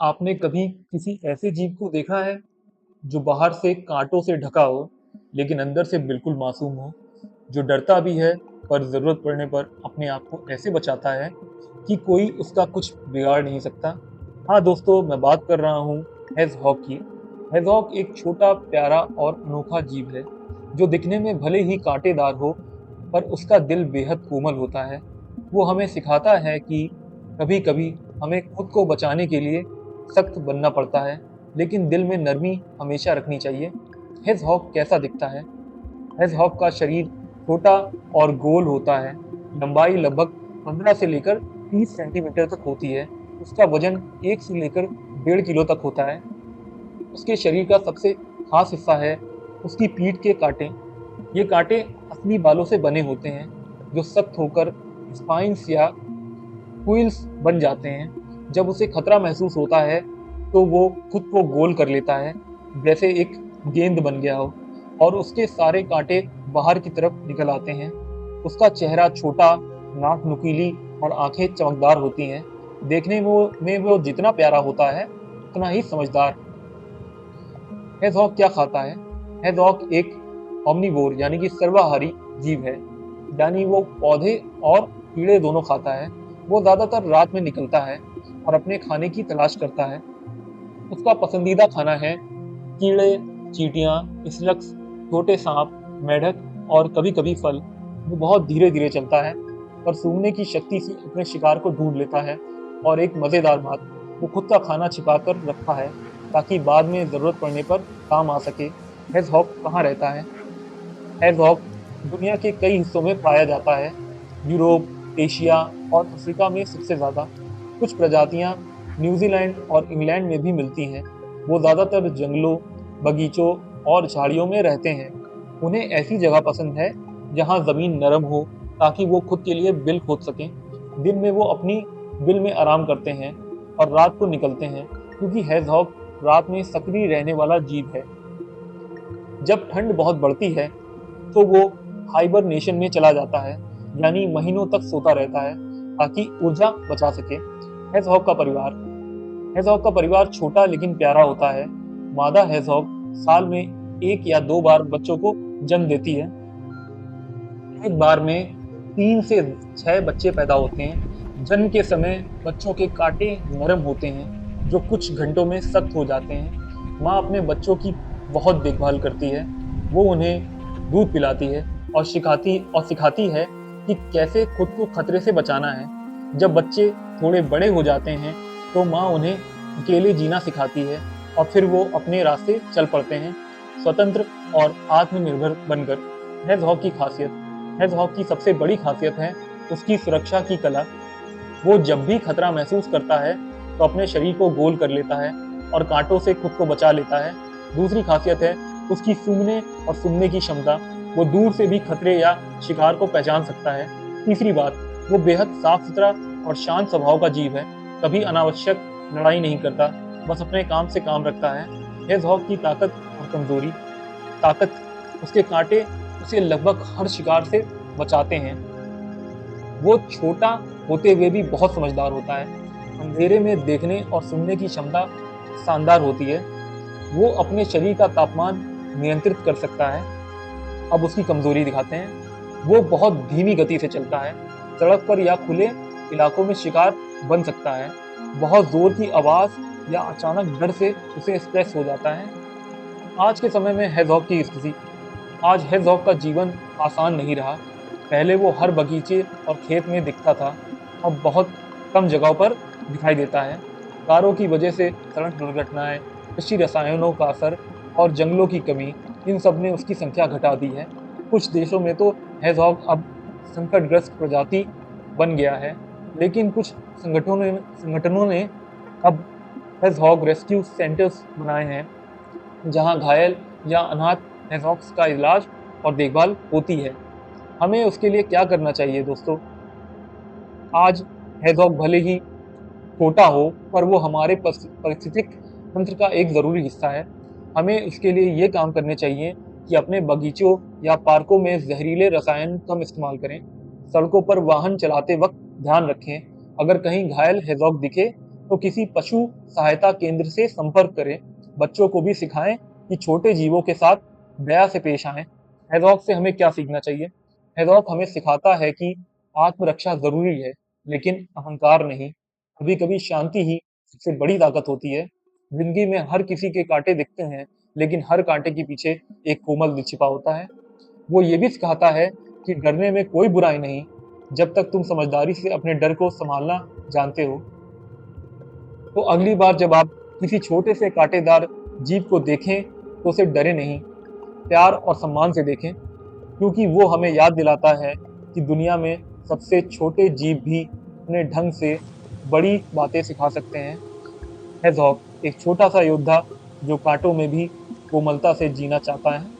आपने कभी किसी ऐसे जीव को देखा है जो बाहर से कांटों से ढका हो लेकिन अंदर से बिल्कुल मासूम हो, जो डरता भी है पर जरूरत पड़ने पर अपने आप को ऐसे बचाता है कि कोई उसका कुछ बिगाड़ नहीं सकता। हाँ दोस्तों, मैं बात कर रहा हूँ हेजहॉग की। हेजहॉग एक छोटा प्यारा और अनोखा जीव है जो दिखने में भले ही कांटेदार हो पर उसका दिल बेहद कोमल होता है। वो हमें सिखाता है कि कभी कभी हमें खुद को बचाने के लिए सख्त बनना पड़ता है, लेकिन दिल में नरमी हमेशा रखनी चाहिए। हेजहॉग कैसा दिखता है? हेजहॉग का शरीर छोटा और गोल होता है। लंबाई लगभग 15 से लेकर 30 सेंटीमीटर तक होती है। उसका वजन 1 से लेकर 1.5 किलो तक होता है। उसके शरीर का सबसे खास हिस्सा है उसकी पीठ के कांटे। ये कांटे असली बालों से बने होते हैं जो सख्त होकर स्पाइन्स या क्विल्स बन जाते हैं। जब उसे खतरा महसूस होता है तो वो खुद को गोल कर लेता है, जैसे एक गेंद बन गया हो, और उसके सारे कांटे बाहर की तरफ निकल आते हैं। उसका चेहरा छोटा, नाक नुकीली और आंखें चमकदार होती हैं। देखने में वो जितना प्यारा होता है उतना ही समझदार। हेजहॉग क्या खाता है? हेजहॉग एक ओमनिवोर यानी कि सर्वाहारी जीव है। यानी वो पौधे और कीड़े दोनों खाता है। वो ज्यादातर रात में निकलता है और अपने खाने की तलाश करता है। उसका पसंदीदा खाना है कीड़े, चींटियां, इंसेक्ट्स, छोटे सांप, मेढक और कभी-कभी फल। वो बहुत धीरे-धीरे चलता है पर सूंघने की शक्ति से अपने शिकार को ढूंढ लेता है। और एक मजेदार बात, वो खुद का खाना छिपा कर रखता है ताकि बाद में जरूरत पड़ने पर काम आ सके। हेजहॉग कहाँ रहता है? हेजहॉग दुनिया के कई हिस्सों में पाया जाता है। यूरोप, एशिया और अफ्रीका में सबसे ज्यादा। कुछ प्रजातियां न्यूजीलैंड और इंग्लैंड में भी मिलती हैं। वो ज्यादातर जंगलों, बगीचों और झाड़ियों में रहते हैं। उन्हें ऐसी जगह पसंद है जहां जमीन नरम हो ताकि वो खुद के लिए बिल खोद सकें। दिन में वो अपनी बिल में आराम करते हैं और रात को निकलते हैं, क्योंकि हेजहॉग रात में सक्रिय रहने वाला जीव है। जब ठंड बहुत बढ़ती है तो वो हाइबरनेशन में चला जाता है, यानी महीनों तक सोता रहता है ताकि ऊर्जा बचा सके। हेजहॉग का परिवार। हेजहॉग का परिवार छोटा लेकिन प्यारा होता है। मादा हेजहॉग साल में 1 या 2 बार बच्चों को जन्म देती है। एक बार में 3 से 6 बच्चे पैदा होते हैं। जन्म के समय बच्चों के कांटे नरम होते हैं जो कुछ घंटों में सख्त हो जाते हैं। माँ अपने बच्चों की बहुत देखभाल करती है। वो उन्हें दूध पिलाती है और सिखाती है कि कैसे खुद को खतरे से बचाना है। जब बच्चे थोड़े बड़े हो जाते हैं तो माँ उन्हें अकेले जीना सिखाती है और फिर वो अपने रास्ते चल पड़ते हैं, स्वतंत्र और आत्मनिर्भर बनकर। हेजहॉग की खासियत। हेजहॉग की सबसे बड़ी खासियत है उसकी सुरक्षा की कला। वो जब भी खतरा महसूस करता है तो अपने शरीर को गोल कर लेता है और कांटों से खुद को बचा लेता है। दूसरी खासियत है उसकी सूंघने और सुनने की क्षमता। वो दूर से भी खतरे या शिकार को पहचान सकता है। तीसरी बात, वो बेहद साफ सुथरा और शांत स्वभाव का जीव है। कभी अनावश्यक लड़ाई नहीं करता, बस अपने काम से काम रखता है। हेजहॉग की ताकत और कमजोरी। ताकत, उसके कांटे उसे लगभग हर शिकार से बचाते हैं। वो छोटा होते हुए भी बहुत समझदार होता है। अंधेरे में देखने और सुनने की क्षमता शानदार होती है। वो अपने शरीर का तापमान नियंत्रित कर सकता है। अब उसकी कमजोरी दिखाते हैं। वो बहुत धीमी गति से चलता है। सड़क पर या खुले इलाकों में शिकार बन सकता है। बहुत जोर की आवाज या अचानक डर से उसे स्ट्रेस हो जाता है। आज के समय में हेजहॉग की स्थिति। आज हेजहॉग का जीवन आसान नहीं रहा। पहले वो हर बगीचे और खेत में दिखता था, अब बहुत कम जगहों पर दिखाई देता है। कारों की वजह से सड़क दुर्घटनाएं, कृषि रसायनों का असर और जंगलों की कमी, इन सब ने उसकी संख्या घटा दी है। कुछ देशों में तो हेजहॉग अब संकटग्रस्त प्रजाति बन गया है, लेकिन कुछ संगठनों ने अब हेजहॉग रेस्क्यू सेंटर्स बनाए हैं जहां घायल या अनाथ हेजहॉग्स का इलाज और देखभाल होती है। हमें उसके लिए क्या करना चाहिए दोस्तों? आज हेजहॉग भले ही छोटा हो पर वो हमारे पारिस्थितिक तंत्र का एक ज़रूरी हिस्सा है। हमें इसके लिए ये काम करने चाहिए कि अपने बगीचों या पार्कों में जहरीले रसायन कम इस्तेमाल करें। सड़कों पर वाहन चलाते वक्त ध्यान रखें। अगर कहीं घायल हेजहॉग दिखे तो किसी पशु सहायता केंद्र से संपर्क करें। बच्चों को भी सिखाएं कि छोटे जीवों के साथ दया से पेश आएं। हेज़ॉग से हमें क्या सीखना चाहिए? हेज़ॉग हमें सिखाता है कि आत्मरक्षा ज़रूरी है, लेकिन अहंकार नहीं। कभी-कभी शांति ही सबसे बड़ी ताकत होती है। ज़िंदगी में हर किसी के कांटे दिखते हैं, लेकिन हर कांटे के पीछे एक कोमल दिल छिपा होता है। वो ये भी सिखाता है कि डरने में कोई बुराई नहीं, जब तक तुम समझदारी से अपने डर को सँभालना जानते हो। तो अगली बार जब आप किसी छोटे से कांटेदार जीव को देखें, तो उसे डरे नहीं, प्यार और सम्मान से देखें, क्योंकि वो हमें याद दिलाता है कि दुनिया में सबसे छोटे जीव भी अपने ढंग से बड़ी बातें सिखा सकते हैं। हेज़हॉग एक छोटा-सा योद्धा जो कांटों में भी कोमलता से जीना चाहता है।